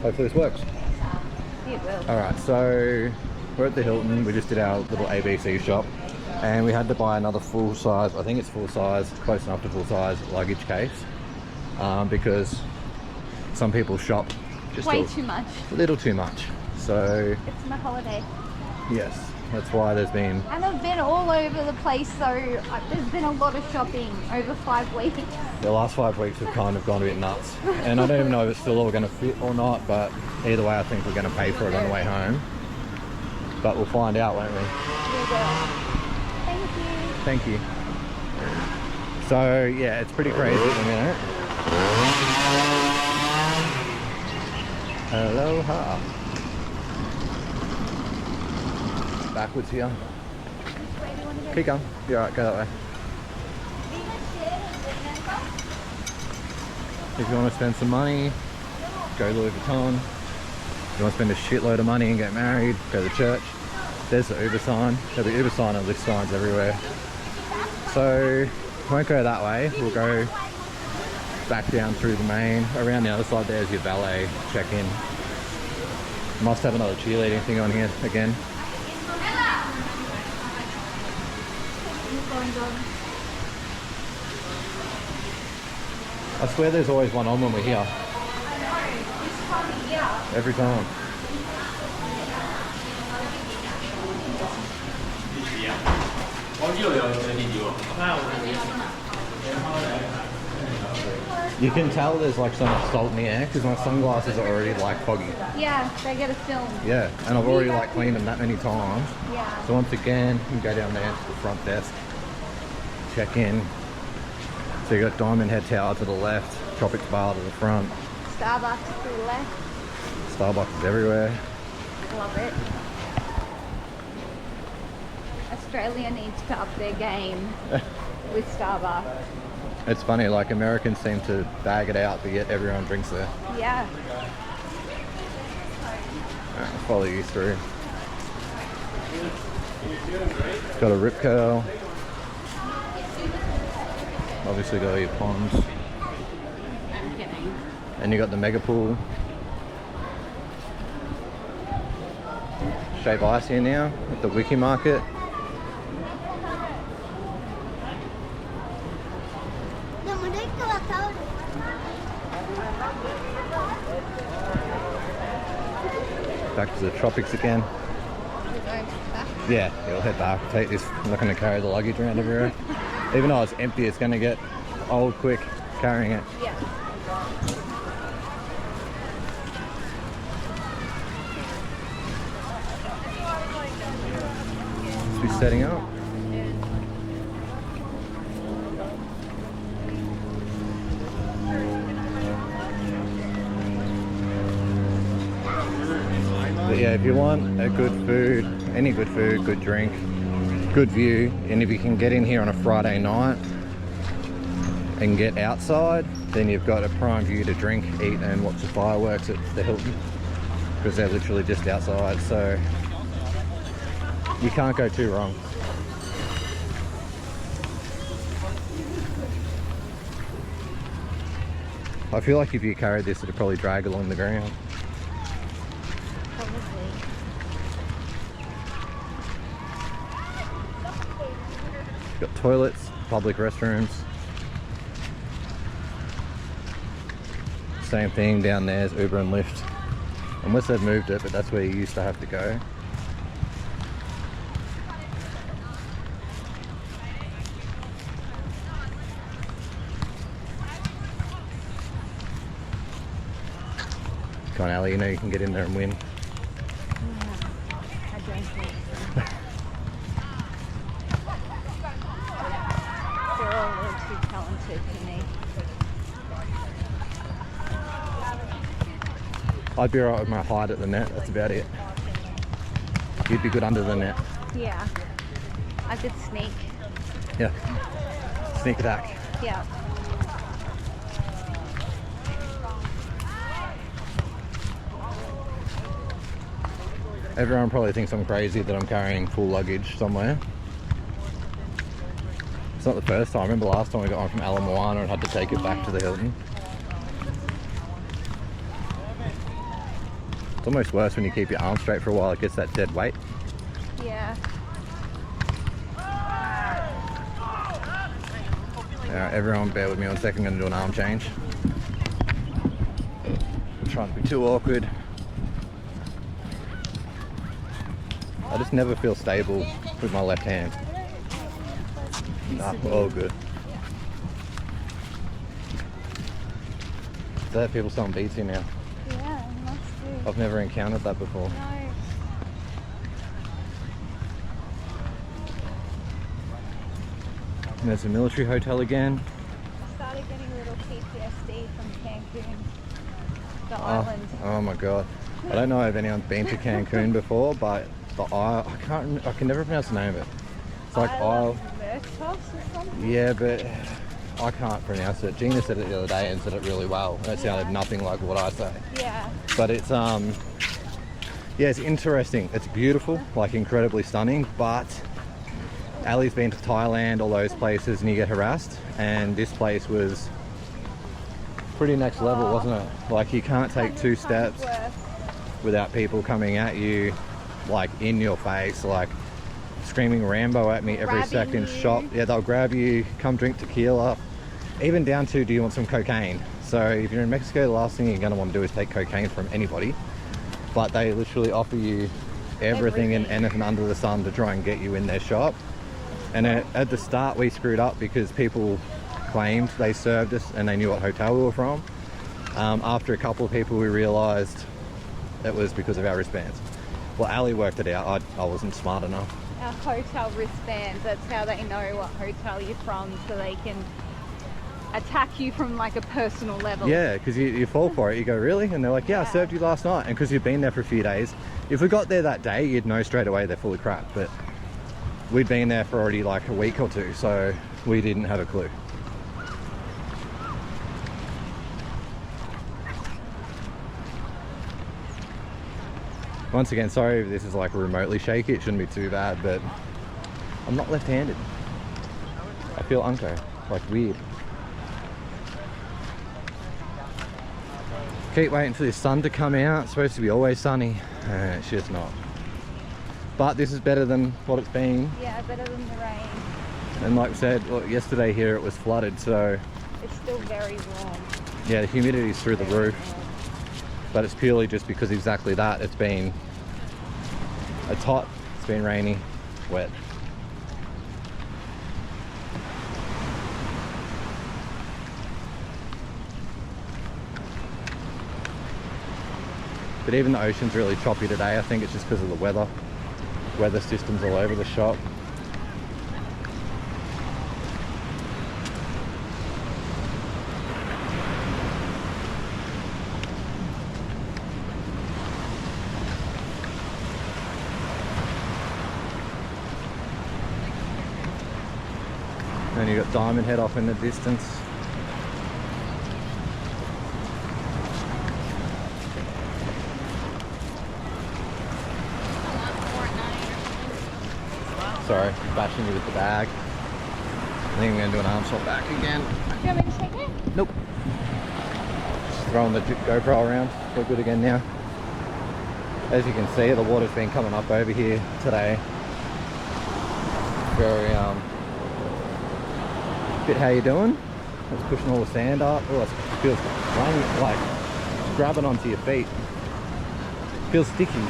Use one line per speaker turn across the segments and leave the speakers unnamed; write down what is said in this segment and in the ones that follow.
hopefully this works.
It will.
Alright, so we're at the Hilton. We just did our little ABC shop and we had to buy another full size, I think it's full size, close enough to full size luggage case, because some people shop just
way too much.
A little too much. So
it's my holiday.
Yes, that's why there's been...
And I've been all over the place, so there's been a lot of shopping over 5 weeks.
The last 5 weeks have kind of gone a bit nuts. And I don't even know if it's still all going to fit or not, but either way I think we're going to pay for it on the way home. But we'll find out, won't we?
We will. Thank you.
Thank you. So yeah, it's pretty crazy at the minute. Aloha. Backwards here. Keep going. You're alright, go that way. If you want to spend some money, go Louis Vuitton. If you want to spend a shitload of money and get married, go to church. There's the Uber sign. There'll be Uber sign and lift signs everywhere. So, we won't go that way. We'll go back down through the main. Around the other side there's your valet check-in. Must have another cheerleading thing on here again. I swear there's always one on when we're here.
I know, this time of year.
Every time. You can tell there's like so much salt in the air because my sunglasses are already like foggy.
Yeah, they get a film.
Yeah, and I've already like cleaned them that many times.
Yeah.
So once again, you can go down there to the front desk, check in. So you got Diamond Head Tower to the left, Tropics Bar to the front.
Starbucks to the left.
Starbucks is everywhere.
Love it. Australia needs to up their game with Starbucks.
It's funny, like Americans seem to bag it out, but yet everyone drinks there.
Yeah.
Alright, I'll follow you through. Got a rip curl. Obviously got your ponds.
I'm kidding.
And you got the mega pool. Shave Ice here now at the Wiki Market. Back to the tropics again. Yeah, we'll head back. Take this. I'm not going to carry the luggage around everywhere. Even though it's empty, it's going to get old quick carrying it.
Yeah.
Let's be setting up. But yeah, if you want a good food, any good food, good drink, good view, and if you can get in here on a Friday night and get outside, then you've got a prime view to drink, eat and watch the fireworks at the Hilton, because they're literally just outside, so you can't go too wrong. I feel like if you carried this, it'd probably drag along the ground. Got toilets, public restrooms. Same thing down there's Uber and Lyft. Unless they've moved it, but that's where you used to have to go. Come on, Ali, you know you can get in there and win.
Yeah, I don't think so. They're all a little too talented for me.
I'd be alright with my height at the net, that's about it. You'd be good under the net.
Yeah. I could sneak.
Yeah. Sneak attack.
Yeah.
Everyone probably thinks I'm crazy that I'm carrying full luggage somewhere. It's not the first time. I remember last time we got one from Ala Moana and had to take it back to the Hilton. almost worse when you keep your arm straight for a while, it gets that dead weight.
Yeah.
Alright, everyone bear with me 1 second, I'm going to do an arm change. I'm trying to be too awkward. I just never feel stable with my left hand. Nah, all good. Is that people selling beads here now?
Yeah, it must do.
I've never encountered that before.
No.
And there's a military hotel again.
I started getting a little PTSD from Cancun, the island.
Oh my god. I don't know if anyone's been to Cancun before, but the I can never pronounce the name of it. It's like Isle.
Or something?
Yeah, but I can't pronounce it. Gina said it the other day and said it really well. And it sounded nothing like what I say.
Yeah.
But it's yeah, it's interesting. It's beautiful, like incredibly stunning, but Ali's been to Thailand, all those places, and you get harassed. And this place was pretty next level, wasn't it? Like you can't take 2 steps without people coming at you, like in your face, like screaming Rambo at me every second shot. Yeah, they'll grab you, come drink tequila, even down to, do you want some cocaine? So if you're in Mexico, the last thing you're going to want to do is take cocaine from anybody. But they literally offer you everything and anything under the sun to try and get you in their shop. And at the start we screwed up because people claimed they served us and they knew what hotel we were from. After a couple of people we realised it was because of our wristbands. Well, Ali worked it out. I wasn't smart enough.
Our hotel wristbands, that's how they know what hotel you're from, so they can attack you from like a personal level.
Yeah, because you fall for it. You go, really? And they're like, yeah, I served you last night. And because you've been there for a few days, if we got there that day, you'd know straight away they're full of crap. But we'd been there for already like a week or 2, so we didn't have a clue. Once again, sorry if this is like remotely shaky, it shouldn't be too bad, but I'm not left-handed. I feel unco, like weird. Keep waiting for this sun to come out. It's supposed to be always sunny, and it's just not. But this is better than what it's been.
Yeah, better than the rain.
And like I said, look, yesterday here it was flooded, so...
It's still very warm.
Yeah, the humidity's through the roof. But it's purely just because exactly that. It's been... It's hot, it's been rainy, wet. But even the ocean's really choppy today. I think it's just because of the weather. Weather systems all over the shop. And you've got Diamond Head off in the distance. Sorry, bashing you with the bag. I think I'm going to do an arm swap back again.
Do you want me to take it?
Nope. Just throwing the GoPro around. Feel good again now. As you can see, the water's been coming up over here today. Very, bit how you doing? It's pushing all the sand up. Oh, it feels like grabbing onto your feet. Feels sticky.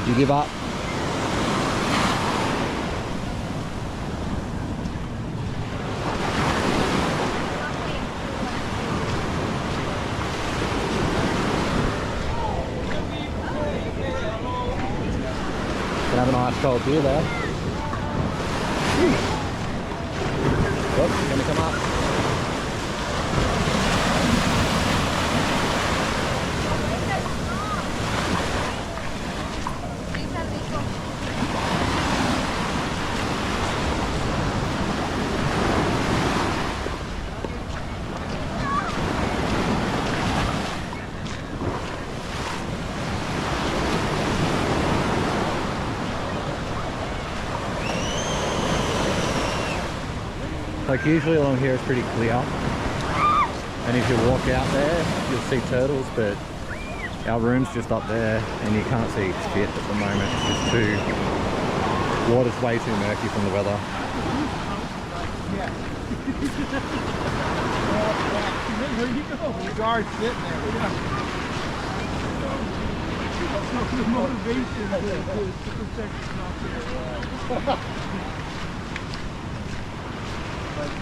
Did you give up? Can have an ice cold beer there. Look, it's gonna come up. Like usually along here it's pretty clear, and if you walk out there you'll see turtles, but our room's just up there and you can't see shit at the moment. It's just too, water's way too murky from the weather.
There you go. The guard's sitting there. The motivation to protect yourself.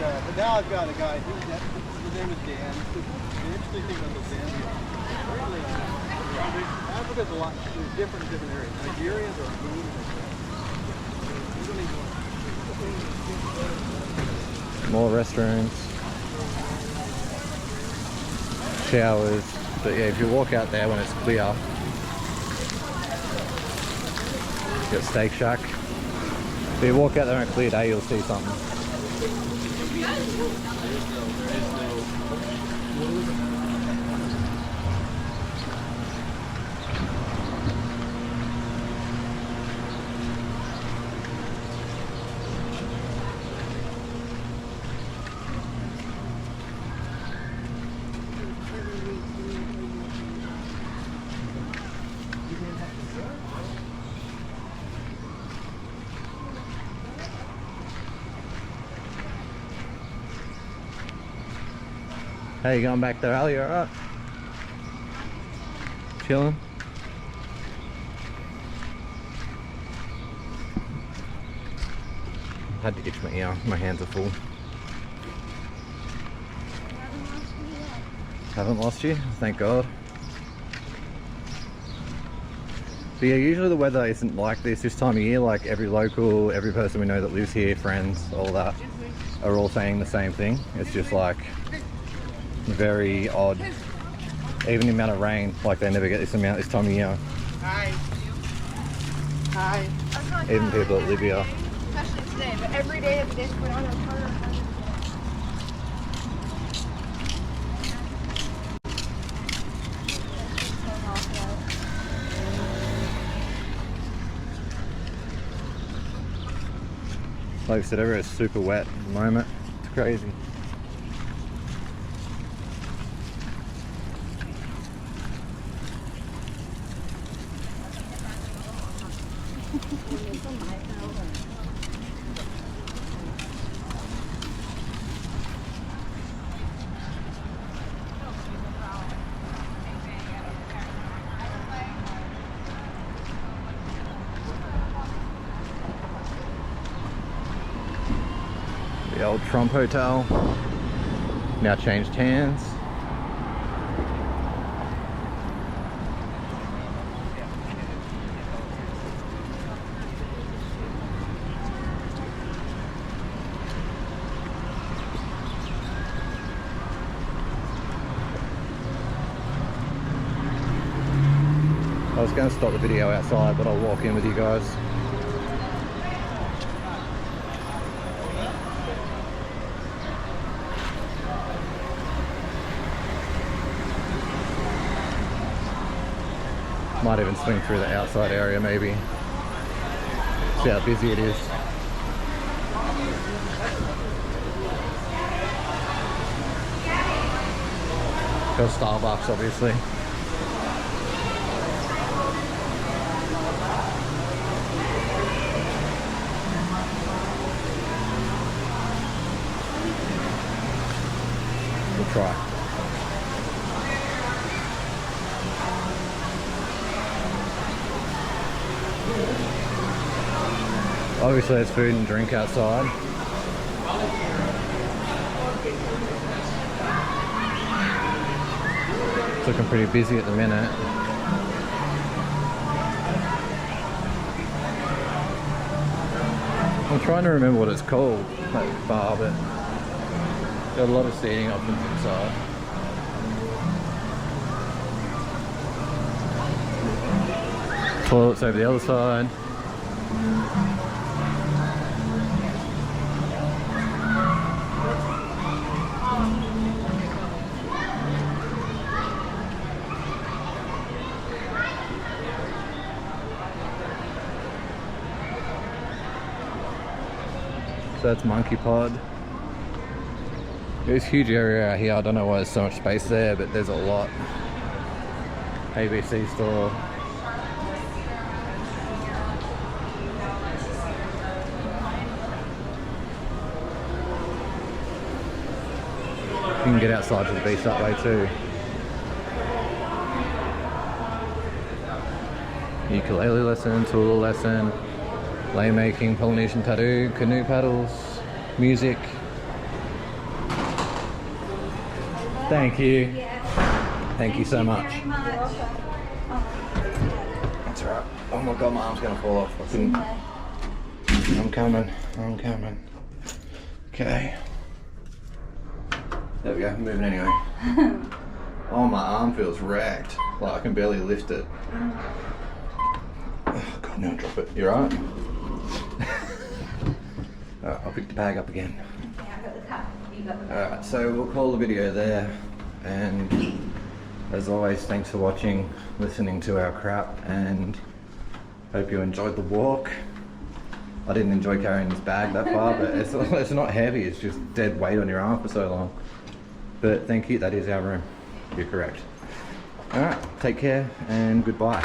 But now I've got a guy. His name is Dan. The interesting thing about Dan is Africa's a lot. There's different areas. Nigerians are food.
More restrooms, showers, but yeah, if you walk out there when it's clear, you got Steak Shack. If you walk out there on a clear day, you'll see something. Hey, you going back there, Ali? You alright? Chilling? Had to itch my ear. My hands are full. Haven't lost you? Thank God. But yeah, usually the weather isn't like this time of year. Like every local, every person we know that lives here, friends, all that, are all saying the same thing. It's just like very odd. Even the amount of rain, like they never get this amount this time of year.
Hi. Hi.
Even people that live here.
Especially today, but every day of the day we're on a harder.
Like I said, everywhere's super wet at the moment. It's crazy. The old Trump Hotel, now changed hands. I was going to stop the video outside, but I'll walk in with you guys. Might even swing through the outside area maybe. See how busy it is. Got Starbucks obviously. We'll try. Obviously there's food and drink outside. It's looking pretty busy at the minute. I'm trying to remember what it's called, that bar, but got a lot of seating options inside. Toilets over the other side. So that's Monkey Pod. There's a huge area out here. I don't know why there's so much space there, but there's a lot. ABC store. You can get outside to the beach that way too. Ukulele lesson, tool lesson, lei making, Polynesian tattoo, canoe paddles, music. Thank you. Thank you so much. That's alright. Oh my god, my arm's gonna fall off. I'm coming. Okay. There we go, I'm moving anyway. Oh, my arm feels wrecked. Like I can barely lift it. Oh god, now drop it. You alright? Alright, I'll pick the bag up again.
Yeah, I got the cup. You got the
Alright, so we'll call the video there. And as always, thanks for watching, listening to our crap, and hope you enjoyed the walk. I didn't enjoy carrying this bag that far, but it's not heavy, it's just dead weight on your arm for so long. But thank you, that is our room. You're correct. Alright, take care and goodbye.